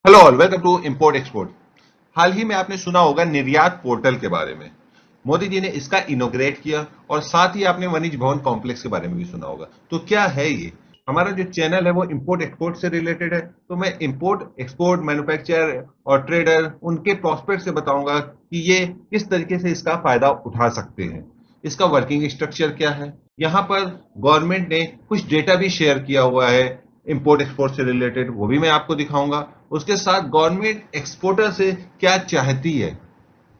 Hello all, welcome to import export. हाल ही में आपने सुना होगा निर्यात पोर्टल के बारे में। मोदी जी ने इसका इनोग्रेट किया और साथ ही आपने वनिज भवन कॉम्प्लेक्स के बारे में भी सुना होगा। तो क्या है ये? हमारा जो चैनल है वो इंपोर्ट एक्सपोर्ट से रिलेटेड है, तो मैं इंपोर्ट एक्सपोर्ट मैन्युफैक्चरर और ट्रेडर उनके प्रोस्पेक्ट से बताऊंगा कि ये किस तरीके से इसका फायदा उठा सकते हैं। इसका वर्किंग स्ट्रक्चर क्या है। यहाँ पर गवर्नमेंट ने कुछ डेटा भी शेयर किया हुआ है इंपोर्ट एक्सपोर्ट से रिलेटेड, वो भी मैं आपको दिखाऊंगा। उसके साथ गवर्नमेंट एक्सपोर्टर से क्या चाहती है,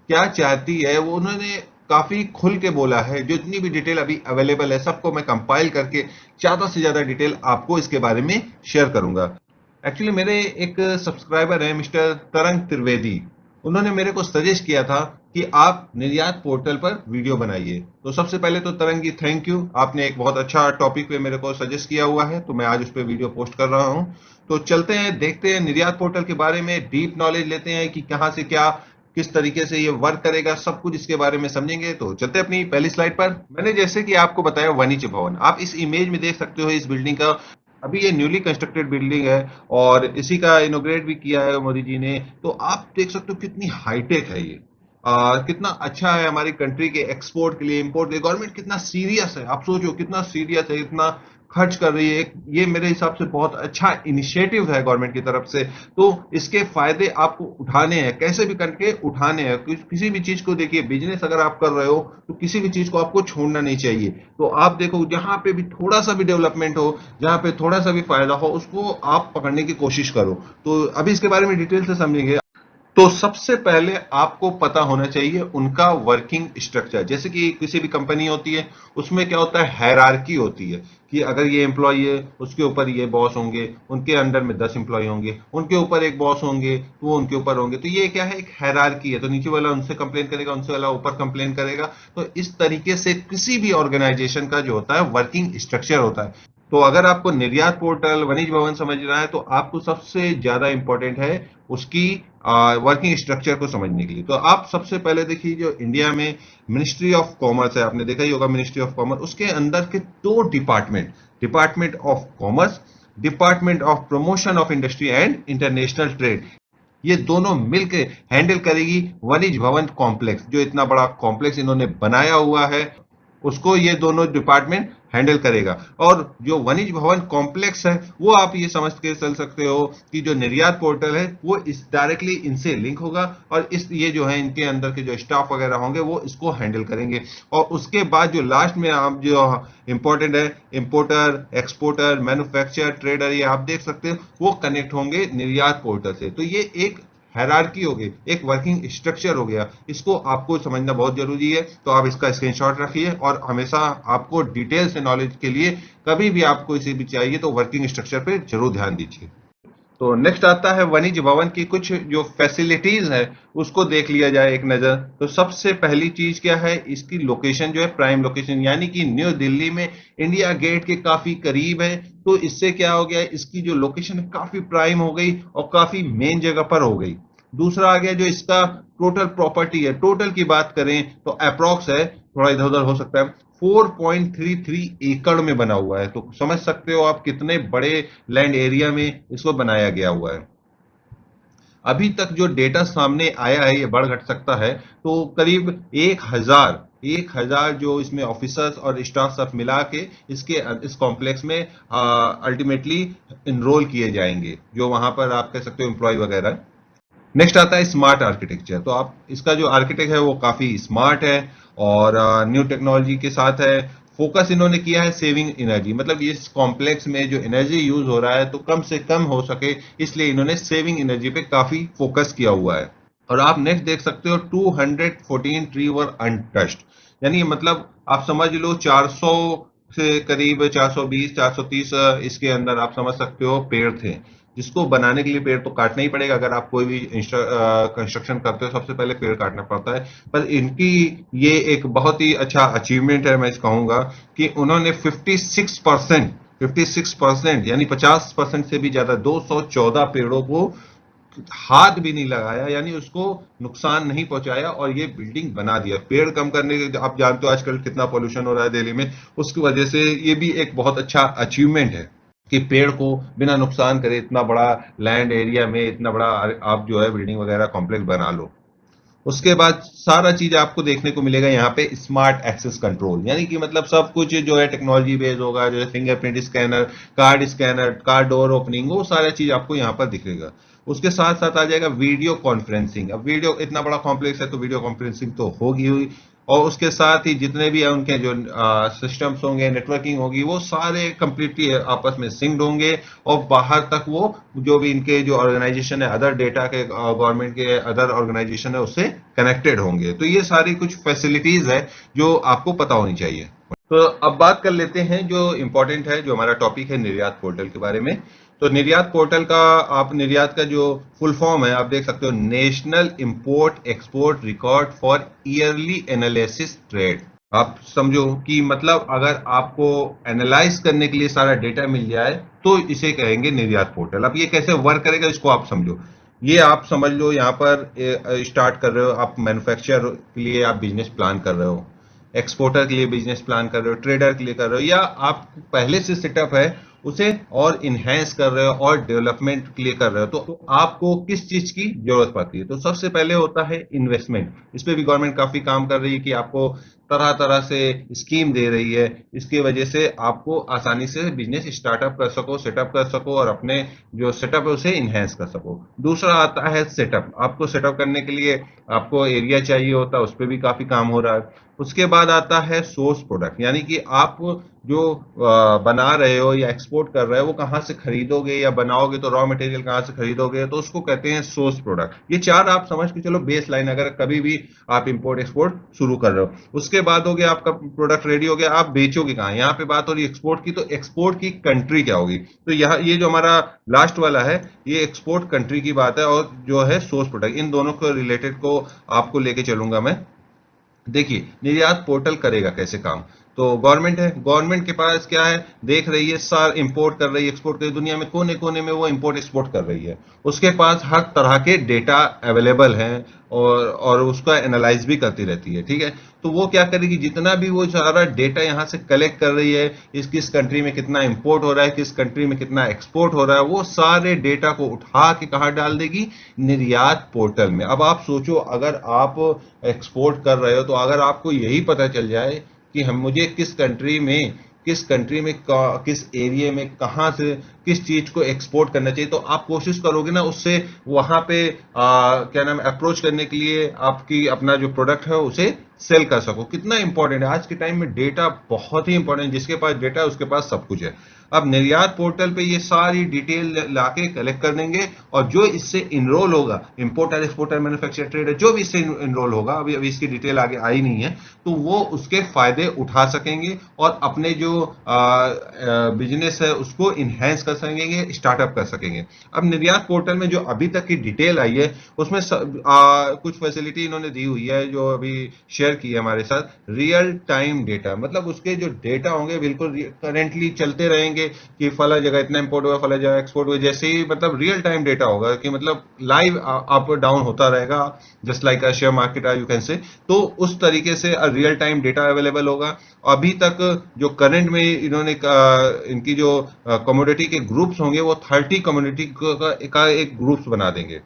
क्या चाहती है वो उन्होंने काफी खुल के बोला है। जो जितनी भी डिटेल अभी अवेलेबल है सबको मैं कंपाइल करके ज्यादा से ज्यादा डिटेल आपको इसके बारे में शेयर करूंगा। एक्चुअली मेरे एक सब्सक्राइबर है मिस्टर तरंग त्रिवेदी, उन्होंने मेरे को सजेस्ट किया था कि आप निर्यात पोर्टल पर वीडियो बनाइए। तो सबसे पहले तो तरंग जी थैंक यू, आपने एक बहुत अच्छा टॉपिक पे मेरे को सजेस्ट किया हुआ है, तो मैं आज उस पर वीडियो पोस्ट कर रहा हूं। तो चलते हैं, देखते हैं निर्यात पोर्टल के बारे में, डीप नॉलेज लेते हैं कि कहां से क्या, किस तरीके से ये वर्क करेगा, सब कुछ इसके बारे में समझेंगे। तो चलते हैं अपनी पहली स्लाइड पर। मैंने जैसे कि आपको बताया वाणिज्य भवन, आप इस इमेज में देख सकते हो इस बिल्डिंग का। अभी ये न्यूली कंस्ट्रक्टेड बिल्डिंग है और इसी का इनोग्रेट भी किया है मोदी जी ने। तो आप देख सकते हो कितनी हाईटेक है ये। कितना अच्छा है हमारी कंट्री के एक्सपोर्ट के लिए, इंपोर्ट के लिए। गवर्नमेंट कितना सीरियस है, आप सोचो कितना सीरियस है, इतना खर्च कर रही है। ये मेरे हिसाब से बहुत अच्छा इनिशिएटिव है गवर्नमेंट की तरफ से। तो इसके फायदे आपको उठाने हैं, कैसे भी करके उठाने हैं। किसी भी चीज को देखिए, बिजनेस अगर आप कर रहे हो तो किसी भी चीज को आपको छोड़ना नहीं चाहिए। तो आप देखो जहां पे भी थोड़ा सा भी डेवलपमेंट हो, जहां पे थोड़ा सा भी फायदा हो, उसको आप पकड़ने की कोशिश करो। तो अभी इसके बारे में डिटेल से समझेंगे। तो सबसे पहले आपको पता होना चाहिए उनका वर्किंग स्ट्रक्चर। जैसे कि किसी भी कंपनी होती है, उसमें क्या होता है, हायरार्की होती है कि अगर ये एम्प्लॉय है उसके ऊपर ये बॉस होंगे, उनके अंडर में 10 एम्प्लॉय होंगे, उनके ऊपर एक बॉस होंगे तो वो उनके ऊपर होंगे। तो ये क्या है, एक हायरार्की है। तो नीचे वाला उनसे कंप्लेन करेगा, उनसे वाला ऊपर कंप्लेन करेगा। तो इस तरीके से किसी भी ऑर्गेनाइजेशन का जो होता है वर्किंग स्ट्रक्चर होता है। तो अगर आपको निर्यात पोर्टल वनिज भवन समझना है तो आपको सबसे ज्यादा इंपॉर्टेंट है उसकी वर्किंग स्ट्रक्चर को समझने के लिए। तो आप सबसे पहले देखिए, जो इंडिया में मिनिस्ट्री ऑफ कॉमर्स है, आपने देखा ही होगा मिनिस्ट्री ऑफ कॉमर्स, उसके अंदर के दो department, department of commerce, department of promotion of industry and international trade, ये दोनों मिलकर हैंडल करेगी वनिज भवन कॉम्प्लेक्स। जो इतना बड़ा कॉम्प्लेक्स इन्होंने बनाया हुआ है उसको ये दोनों डिपार्टमेंट हैंडल करेगा। और जो वनिज भवन कॉम्प्लेक्स है वो आप ये समझ के चल सकते हो कि जो निर्यात पोर्टल है वो इस डायरेक्टली इनसे लिंक होगा और इस ये जो है इनके अंदर के जो स्टाफ वगैरह होंगे वो इसको हैंडल करेंगे। और उसके बाद जो लास्ट में आप जो इंपॉर्टेंट है, इंपोर्टर, एक्सपोर्टर, मैन्युफैक्चरर, ट्रेडर, ये आप देख सकते हो वो कनेक्ट होंगे निर्यात पोर्टल से। तो ये एक हायरार्की हो गई, एक वर्किंग स्ट्रक्चर हो गया। इसको आपको समझना बहुत जरूरी है। तो आप इसका स्क्रीनशॉट रखिए और हमेशा आपको डिटेल से नॉलेज के लिए कभी भी आपको इसे भी चाहिए तो वर्किंग स्ट्रक्चर पे जरूर ध्यान दीजिए। तो नेक्स्ट आता है वनिज भवन की कुछ जो फैसिलिटीज है, उसको देख लिया जाए एक नजर। तो सबसे पहली चीज क्या है, इसकी लोकेशन जो है प्राइम लोकेशन, यानी कि न्यू दिल्ली में इंडिया गेट के काफी करीब है। तो इससे क्या हो गया, इसकी जो लोकेशन है काफी प्राइम हो गई और काफी मेन जगह पर हो गई। दूसरा आ गया जो इसका टोटल प्रॉपर्टी है, टोटल की बात करें तो अप्रोक्स है, थोड़ा इधर उधर हो सकता है, 4.33 एकड़ में बना हुआ है। तो समझ सकते हो आप कितने बड़े लैंड एरिया में इसको बनाया गया हुआ है। अभी तक जो डेटा सामने आया है, ये बढ़ घट सकता है, तो करीब 1,000 जो इसमें ऑफिसर्स और स्टाफ सब मिला के इसके इस कॉम्प्लेक्स में अल्टीमेटली इनरोल किए जाएंगे, जो वहां पर आप कह सकते हो एम्प्लॉय वगैरह। नेक्स्ट आता है स्मार्ट आर्किटेक्चर। तो आप इसका जो आर्किटेक्ट है वो काफी स्मार्ट है और न्यू टेक्नोलॉजी के साथ है। फोकस इन्होंने किया है सेविंग एनर्जी, मतलब इस कॉम्प्लेक्स में जो एनर्जी यूज हो रहा है तो कम से कम हो सके, इसलिए इन्होंने सेविंग एनर्जी पे काफी फोकस किया हुआ है। और आप नेक्स्ट देख सकते हो 214 ट्री वर अनटच्ड, यानी मतलब आप समझ लो 400 से करीब 420 430 इसके अंदर आप समझ सकते हो पेड़ थे, जिसको बनाने के लिए पेड़ तो काटना ही पड़ेगा। अगर आप कोई भी कंस्ट्रक्शन करते हो सबसे पहले पेड़ काटना पड़ता है। पर इनकी ये एक बहुत ही अच्छा अचीवमेंट है, मैं कहूंगा कि उन्होंने 56% यानी 50% से भी ज्यादा 214 पेड़ों को हाथ भी नहीं लगाया, यानी उसको नुकसान नहीं पहुंचाया और ये बिल्डिंग बना दिया। पेड़ कम करने के, आप जानते हो आजकल कितना पोल्यूशन हो रहा है दिल्ली में, उसकी वजह से ये भी एक बहुत अच्छा अचीवमेंट है कि पेड़ को बिना नुकसान करे इतना बड़ा लैंड एरिया में इतना बड़ा आप जो है बिल्डिंग वगैरह कॉम्प्लेक्स बना लो। उसके बाद सारा चीज आपको देखने को मिलेगा यहाँ पे स्मार्ट एक्सेस कंट्रोल, यानी कि मतलब सब कुछ जो है टेक्नोलॉजी बेस्ड होगा, जो है fingerprint scanner, car door opening, वो सारा चीज आपको यहाँ पर दिखेगा। उसके साथ साथ आ जाएगा वीडियो कॉन्फ्रेंसिंग। अब वीडियो इतना बड़ा कॉम्प्लेक्स है तो वीडियो कॉन्फ्रेंसिंग तो होगी हुई, और उसके साथ ही जितने भी उनके जो सिस्टम्स होंगे, नेटवर्किंग होगी, वो सारे कंप्लीटली आपस में सिंक्ड होंगे, और बाहर तक वो जो भी इनके जो ऑर्गेनाइजेशन है, अदर डेटा के गवर्नमेंट के अदर ऑर्गेनाइजेशन है, उससे कनेक्टेड होंगे। तो ये सारी कुछ फैसिलिटीज है जो आपको पता होनी चाहिए। तो अब बात कर लेते हैं जो इंपॉर्टेंट है, जो हमारा टॉपिक है निर्यात पोर्टल के बारे में। तो निर्यात पोर्टल का, आप निर्यात का जो फुल फॉर्म है आप देख सकते हो, national import export record for yearly analysis trade. आप समझो कि मतलब अगर आपको एनालाइज करने के लिए सारा डेटा मिल जाए तो इसे कहेंगे निर्यात पोर्टल। अब ये कैसे वर्क करेगा इसको आप समझो। ये आप समझ लो, यहाँ पर स्टार्ट कर रहे हो आप, मैन्युफैक्चर के लिए आप बिजनेस प्लान कर रहे हो, एक्सपोर्टर के लिए बिजनेस प्लान कर रहे हो, ट्रेडर के लिए कर रहे हो, या आप पहले से सेटअप है उसे और इन्हेंस कर रहे हो और डेवलपमेंट के लिए कर रहे हो, तो आपको किस चीज की जरूरत पड़ती है? तो सबसे पहले होता है इन्वेस्टमेंट। इस पे भी गवर्नमेंट काफी काम कर रही है कि आपको तरह तरह से स्कीम दे रही है, इसकी वजह से आपको आसानी से बिजनेस स्टार्टअप कर सको, सेटअप कर सको, और अपने जो सेटअप है उसे इन्हेंस कर सको। दूसरा आता है सेटअप। आपको सेटअप करने के लिए आपको एरिया चाहिए होता है, उस पर भी काफी काम हो रहा है। उसके बाद आता है सोर्स प्रोडक्ट, यानी कि आप जो बना रहे हो या एक्सपोर्ट कर रहे हो वो कहाँ से खरीदोगे, या बनाओगे तो रॉ मटेरियल कहाँ से खरीदोगे, तो उसको कहते हैं सोर्स प्रोडक्ट। ये चार आप समझ के चलो बेस लाइन, अगर कभी भी आप इंपोर्ट एक्सपोर्ट शुरू कर रहे हो। उसके बाद हो गया आपका प्रोडक्ट रेडी हो गया, आप बेचोगे कहाँ? यहाँ पे बात हो रही है एक्सपोर्ट की, तो एक्सपोर्ट की कंट्री क्या होगी? तो यहाँ ये जो हमारा लास्ट वाला है ये एक्सपोर्ट कंट्री की बात है, और जो है सोर्स प्रोडक्ट, इन दोनों को रिलेटेड को आपको लेके चलूंगा मैं। देखिए निर्यात पोर्टल करेगा कैसे काम। तो गवर्नमेंट है, गवर्नमेंट के पास क्या है, देख रही है सार इंपोर्ट कर रही है, एक्सपोर्ट कर रही है, दुनिया में कोने कोने में वो इंपोर्ट एक्सपोर्ट कर रही है, उसके पास हर तरह के डेटा अवेलेबल हैं, और उसका एनालाइज भी करती रहती है, ठीक है। तो वो क्या करेगी, जितना भी वो सारा डेटा यहाँ से कलेक्ट कर रही है, इस किस कंट्री में कितना इंपोर्ट हो रहा है, किस कंट्री में कितना एक्सपोर्ट हो रहा है, वो सारे डेटा को उठा के कहाँ डाल देगी? निर्यात पोर्टल में। अब आप सोचो, अगर आप एक्सपोर्ट कर रहे हो, तो अगर आपको यही पता चल जाए कि हम मुझे किस कंट्री में किस एरिया में कहाँ से किस चीज को एक्सपोर्ट करना चाहिए, तो आप कोशिश करोगे ना उससे वहां पे क्या नाम अप्रोच करने के लिए, आपकी अपना जो प्रोडक्ट है उसे सेल कर सको। कितना इंपॉर्टेंट है आज के टाइम में, डेटा बहुत ही इंपॉर्टेंट है। जिसके पास डेटा है उसके पास सब कुछ है। अब निर्यात पोर्टल पे ये सारी डिटेल लाके कलेक्ट कर देंगे, और जो इससे इनरोल होगा, इंपोर्टर एक्सपोर्टर मैन्युफैक्चर ट्रेडर, जो भी इससे इनरोल होगा, अभी इसकी डिटेल आगे आई नहीं है, तो वो उसके फायदे उठा सकेंगे और अपने जो बिजनेस है उसको इनहेंस कर सकेंगे, स्टार्टअप कर सकेंगे। अब निर्यात पोर्टल में जो अभी तक की डिटेल आई है उसमें कुछ फैसिलिटी इन्होंने दी हुई है जो अभी शेयर की है हमारे साथ। रियल टाइम डेटा, मतलब उसके जो डेटा होंगे बिल्कुल करेंटली चलते रहेंगे कि फला जगह इतना इंपोर्ट हुआ, फला जगह एक्सपोर्ट हुआ, जैसे ही मतलब रियल टाइम डेटा होगा कि मतलब लाइव अप डाउन होता रहेगा, just like a share market you can say. तो उस तरीके से रियल टाइम डेटा अवेलेबल होगा। अभी तक जो करंट में इन्होंने इनकी जो कमोडिटी के ग्रुप्स होंगे वो 30 कम्युनिटी का एक ग्रुप्स बना देंगे।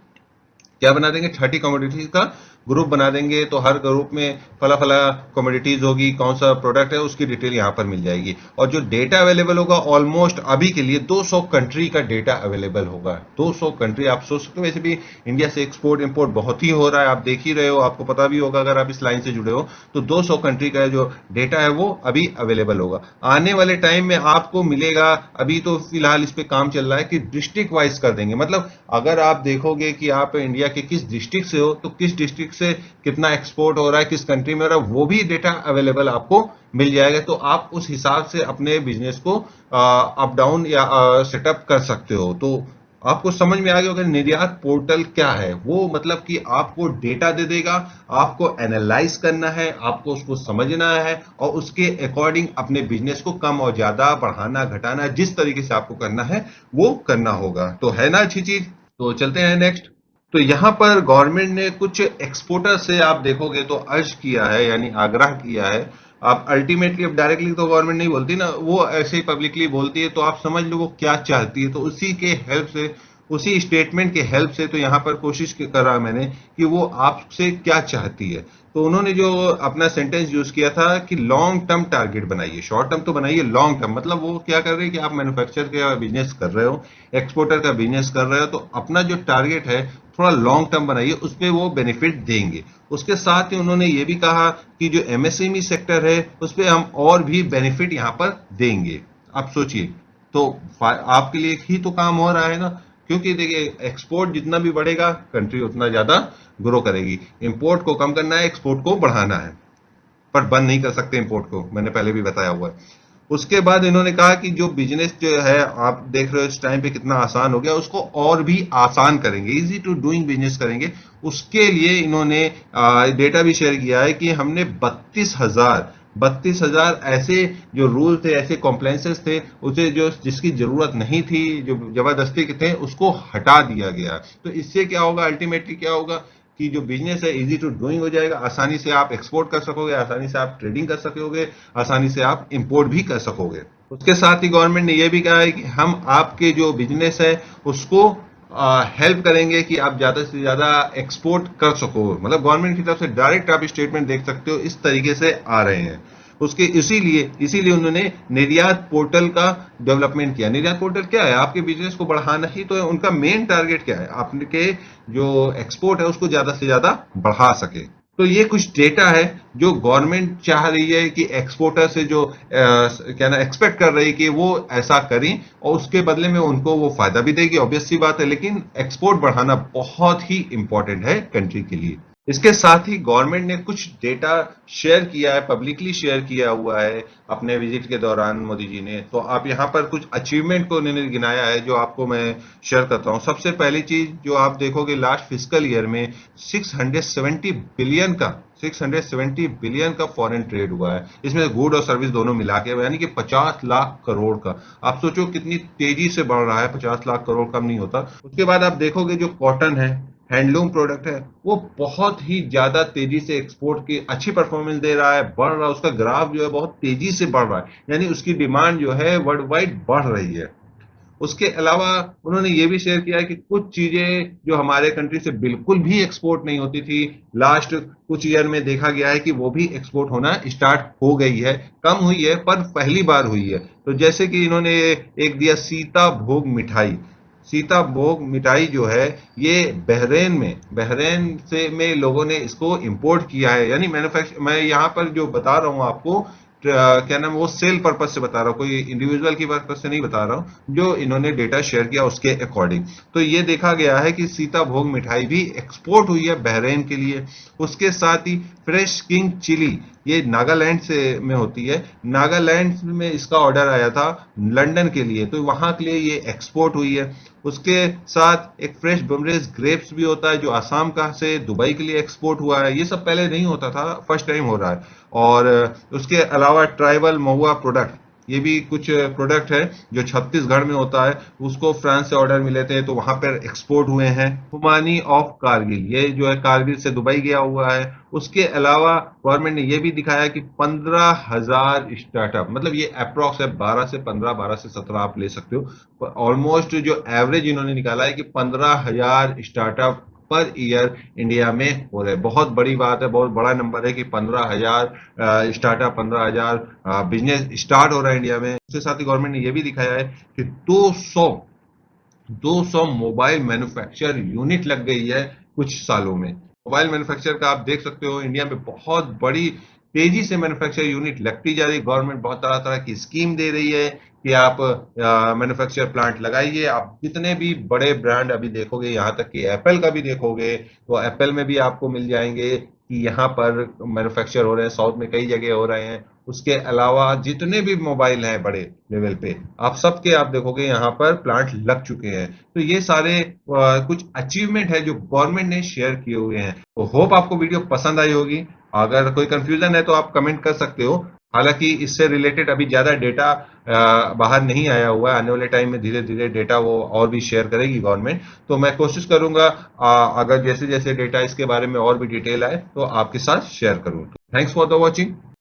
क्या बना देंगे? 30 कमोडिटीज का ग्रुप बना देंगे। तो हर ग्रुप में फला फला कमोडिटीज होगी, कौन सा प्रोडक्ट है उसकी डिटेल यहां पर मिल जाएगी। और जो डेटा अवेलेबल होगा, ऑलमोस्ट अभी के लिए 200 कंट्री का डेटा अवेलेबल होगा। 200 कंट्री, आप सोच सकते हो, वैसे भी इंडिया से एक्सपोर्ट इंपोर्ट बहुत ही हो रहा है, आप देख ही रहे हो, आपको पता भी होगा अगर आप इस लाइन से जुड़े हो। तो 200 कंट्री का जो डेटा है वो अभी अवेलेबल होगा। आने वाले टाइम में आपको मिलेगा, अभी तो फिलहाल इस पे काम चल रहा है कि डिस्ट्रिक्ट वाइज कर देंगे। मतलब अगर आप देखोगे कि आप इंडिया के किस डिस्ट्रिक्ट से हो, तो किस डिस्ट्रिक्ट से कितना एक्सपोर्ट हो रहा है, किस कंट्री में हो रहा है, वो भी डेटा अवेलेबल आपको मिल जाएगा। तो आप उस हिसाब से अपने बिजनेस को अप डाउन या सेटअप कर सकते हो। तो आपको समझ में आ गया होगा निर्यात पोर्टल क्या है। वो मतलब कि आपको डेटा दे देगा, आपको एनालाइज करना है, आपको उसको समझना है, और उसके अकॉर्डिंग अपने बिजनेस को कम और ज्यादा बढ़ाना घटाना, जिस तरीके से आपको करना है वो करना होगा। तो है ना अच्छी चीज। तो चलते हैं नेक्स्ट। तो यहां पर गवर्नमेंट ने कुछ एक्सपोर्टर से आप देखोगे तो अर्ज किया है, यानी आग्रह किया है आप अल्टीमेटली, अब डायरेक्टली तो गवर्नमेंट नहीं बोलती ना, वो ऐसे ही पब्लिकली बोलती है, तो आप समझ लो वो क्या चाहती है। तो उसी के हेल्प से, उसी स्टेटमेंट के हेल्प से तो यहाँ पर कोशिश करा मैंने कि वो आपसे क्या चाहती है। तो उन्होंने जो अपना सेंटेंस यूज किया था कि लॉन्ग टर्म टारगेट बनाइए, शॉर्ट टर्म तो बनाइए, लॉन्ग टर्म मतलब वो क्या कर रहे हैं कि आप मैन्युफैक्चर का बिजनेस कर रहे हो, एक्सपोर्टर का बिजनेस कर रहे हो, तो अपना जो टारगेट है थोड़ा लॉन्ग टर्म बनाइए, उस पर वो बेनिफिट देंगे। उसके साथ ही उन्होंने ये भी कहा कि जो एमएसएमई सेक्टर है उस पर हम और भी बेनिफिट यहाँ पर देंगे। आप सोचिए, तो आपके लिए ही तो काम हो रहा है ना, क्योंकि देखिए एक्सपोर्ट जितना भी बढ़ेगा कंट्री उतना ज्यादा ग्रो करेगी। इंपोर्ट को कम करना है, एक्सपोर्ट को बढ़ाना है, पर बंद नहीं कर सकते इंपोर्ट को, मैंने पहले भी बताया हुआ है। उसके बाद इन्होंने कहा कि जो बिजनेस जो है आप देख रहे हो इस टाइम पे कितना आसान हो गया, उसको और भी आसान करेंगे, इजी टू डूइंग बिजनेस करेंगे। उसके लिए इन्होंने डेटा भी शेयर किया है कि हमने 32,000 ऐसे जो रूल थे, ऐसे कॉम्प्लायंसेस थे, उसे जो जिसकी जरूरत नहीं थी, जो जबरदस्ती के थे, उसको हटा दिया गया। तो इससे क्या होगा, अल्टीमेटली क्या होगा कि जो बिजनेस है इजी टू डूइंग हो जाएगा, आसानी से आप एक्सपोर्ट कर सकोगे, आसानी से आप ट्रेडिंग कर सकोगे, आसानी से आप इंपोर्ट भी कर सकोगे। उसके साथ ही गवर्नमेंट ने यह भी कहा है कि हम आपके जो बिजनेस है उसको हेल्प करेंगे कि आप ज्यादा से ज्यादा एक्सपोर्ट कर सको। मतलब गवर्नमेंट की तरफ से डायरेक्ट आप स्टेटमेंट देख सकते हो, इस तरीके से आ रहे हैं। उसके इसीलिए इसीलिए उन्होंने निर्यात पोर्टल का डेवलपमेंट किया। निर्यात पोर्टल क्या है, आपके बिजनेस को बढ़ाना ही तो है, उनका मेन टारगेट क्या है, आपके जो एक्सपोर्ट है उसको ज्यादा से ज्यादा बढ़ा सके। तो ये कुछ डेटा है जो गवर्नमेंट चाह रही है कि एक्सपोर्टर से जो क्या ना एक्सपेक्ट कर रही है कि वो ऐसा करें, और उसके बदले में उनको वो फायदा भी देगी, ऑब्वियस सी बात है। लेकिन एक्सपोर्ट बढ़ाना बहुत ही इंपॉर्टेंट है कंट्री के लिए। इसके साथ ही गवर्नमेंट ने कुछ डेटा शेयर किया है, पब्लिकली शेयर किया हुआ है अपने विजिट के दौरान मोदी जी ने। तो आप यहाँ पर कुछ अचीवमेंट को उन्होंने गिनाया है जो आपको मैं शेयर करता हूँ। सबसे पहली चीज जो आप देखोगे, लास्ट फिजिकल ईयर में 670 बिलियन का फॉरेन ट्रेड हुआ है। इसमें गुड और सर्विस दोनों मिला के, यानी कि 50 लाख करोड़ का। आप सोचो कितनी तेजी से बढ़ रहा है, 50 लाख करोड़ कम नहीं होता। उसके बाद आप देखोगे जो कॉटन है, हैंडलूम प्रोडक्ट है, वो बहुत ही ज्यादा तेजी से एक्सपोर्ट की अच्छी परफॉर्मेंस दे रहा है, बढ़ रहा है, उसका ग्राफ जो है बहुत तेजी से बढ़ रहा है, यानी उसकी डिमांड जो है वर्ल्ड वाइड बढ़ रही है। उसके अलावा उन्होंने ये भी शेयर किया है कि कुछ चीजें जो हमारे कंट्री से बिल्कुल भी एक्सपोर्ट नहीं होती थी, लास्ट कुछ ईयर में देखा गया है कि वो भी एक्सपोर्ट होना स्टार्ट हो गई है। कम हुई है पर पहली बार हुई है। तो जैसे कि इन्होंने एक दिया सीता भोग मिठाई। सीता भोग मिठाई जो है ये बहरेन से में लोगों ने इसको इंपोर्ट किया है, यानी मैन्युफैक्चर, मैं यहाँ पर जो बता रहा हूँ आपको क्या नाम, वो सेल पर्पज से बता रहा हूँ, कोई इंडिविजुअल की पर्पज से नहीं बता रहा हूँ, जो इन्होंने डेटा शेयर किया उसके अकॉर्डिंग। तो ये देखा गया है कि सीता भोग मिठाई भी एक्सपोर्ट हुई है बहरेन के लिए। उसके साथ ही फ्रेश किंग चिली, ये नागालैंड से में होती है, नागालैंड में इसका ऑर्डर आया था लंदन के लिए, तो वहां के लिए ये एक्सपोर्ट हुई है। उसके साथ एक फ्रेश बमरेज ग्रेप्स भी होता है जो आसाम का से दुबई के लिए एक्सपोर्ट हुआ है। ये सब पहले नहीं होता था, फर्स्ट टाइम हो रहा है। और उसके अलावा ट्राइबल महुआ प्रोडक्ट, ये भी कुछ प्रोडक्ट है जो छत्तीसगढ़ में होता है, उसको फ्रांस से ऑर्डर मिले थे तो वहां पर एक्सपोर्ट हुए हैं। हुमानी ऑफ कारगिल, ये जो है कारगिल से दुबई गया हुआ है। उसके अलावा गवर्नमेंट ने ये भी दिखाया कि 15,000 स्टार्टअप, मतलब ये अप्रोक्स है 12 से 17 आप ले सकते हो, ऑलमोस्ट जो एवरेज इन्होंने निकाला है कि 15,000 स्टार्टअप पर ईयर इंडिया में हो रहे। बहुत बड़ी बात है, बहुत बड़ा नंबर है कि 15,000 स्टार्टअप, 15,000 बिजनेस स्टार्ट हो रहा है इंडिया में। उसके साथ ही गवर्नमेंट ने यह भी दिखाया है कि 200 मोबाइल मैन्युफैक्चर यूनिट लग गई है कुछ सालों में। मोबाइल मैन्युफैक्चर का आप देख सकते हो इंडिया में बहुत बड़ी तेजी से मैन्युफैक्चर यूनिट लगती जा रही है। गवर्नमेंट बहुत तरह तरह की स्कीम दे रही है कि आप मैन्युफैक्चर प्लांट लगाइए। आप जितने भी बड़े ब्रांड अभी देखोगे, यहाँ तक कि एप्पल का भी देखोगे, तो एप्पल में भी आपको मिल जाएंगे कि यहाँ पर मैन्युफैक्चर हो रहे हैं, साउथ में कई जगह हो रहे हैं। उसके अलावा जितने भी मोबाइल हैं बड़े लेवल पे, आप सबके आप देखोगे यहाँ पर प्लांट लग चुके हैं। तो ये सारे कुछ अचीवमेंट है जो गवर्नमेंट ने शेयर किए हुए हैं। तो होप आपको वीडियो पसंद आई होगी। अगर कोई कंफ्यूजन है तो आप कमेंट कर सकते हो। हालांकि इससे रिलेटेड अभी ज्यादा डेटा बाहर नहीं आया हुआ है, आने वाले टाइम में धीरे धीरे डेटा वो और भी शेयर करेगी गवर्नमेंट। तो मैं कोशिश करूंगा अगर जैसे जैसे डेटा इसके बारे में और भी डिटेल आए तो आपके साथ शेयर करूं। Thanks for the watching.